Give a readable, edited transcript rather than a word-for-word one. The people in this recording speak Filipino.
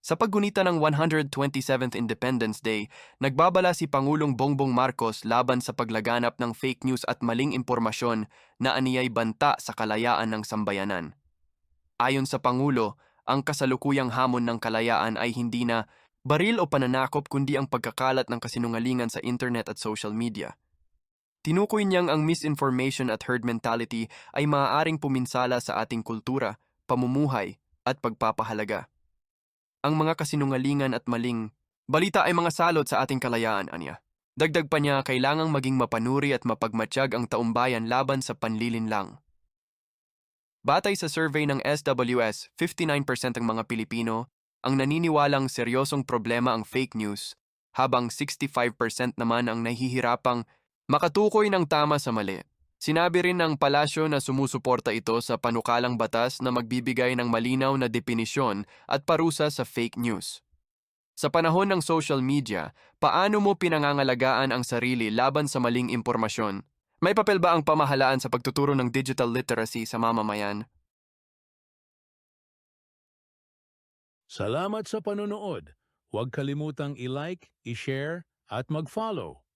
Sa paggunita ng 127th Independence Day, nagbabala si Pangulong Bongbong Marcos laban sa paglaganap ng fake news at maling impormasyon na aniyay banta sa kalayaan ng sambayanan. Ayon sa Pangulo, ang kasalukuyang hamon ng kalayaan ay hindi na baril o pananakop kundi ang pagkakalat ng kasinungalingan sa internet at social media. Tinukoy niyang ang misinformation at herd mentality ay maaaring puminsala sa ating kultura, pamumuhay, at pagpapahalaga. Ang mga kasinungalingan at maling balita ay mga salot sa ating kalayaan, anya. Dagdag pa niya, kailangang maging mapanuri at mapagmatsyag ang taumbayan laban sa panlilinlang. Batay sa survey ng SWS, 59% ang mga Pilipino ang naniniwalang seryosong problema ang fake news, habang 65% naman ang nahihirapang makatukoy ng tama sa mali. Sinabi rin ng palasyo na sumusuporta ito sa panukalang batas na magbibigay ng malinaw na definisyon at parusa sa fake news. Sa panahon ng social media, paano mo pinangangalagaan ang sarili laban sa maling impormasyon? May papel ba ang pamahalaan sa pagtuturo ng digital literacy sa mamamayan? Salamat sa panonood. Huwag kalimutang i-like, i-share at mag-follow.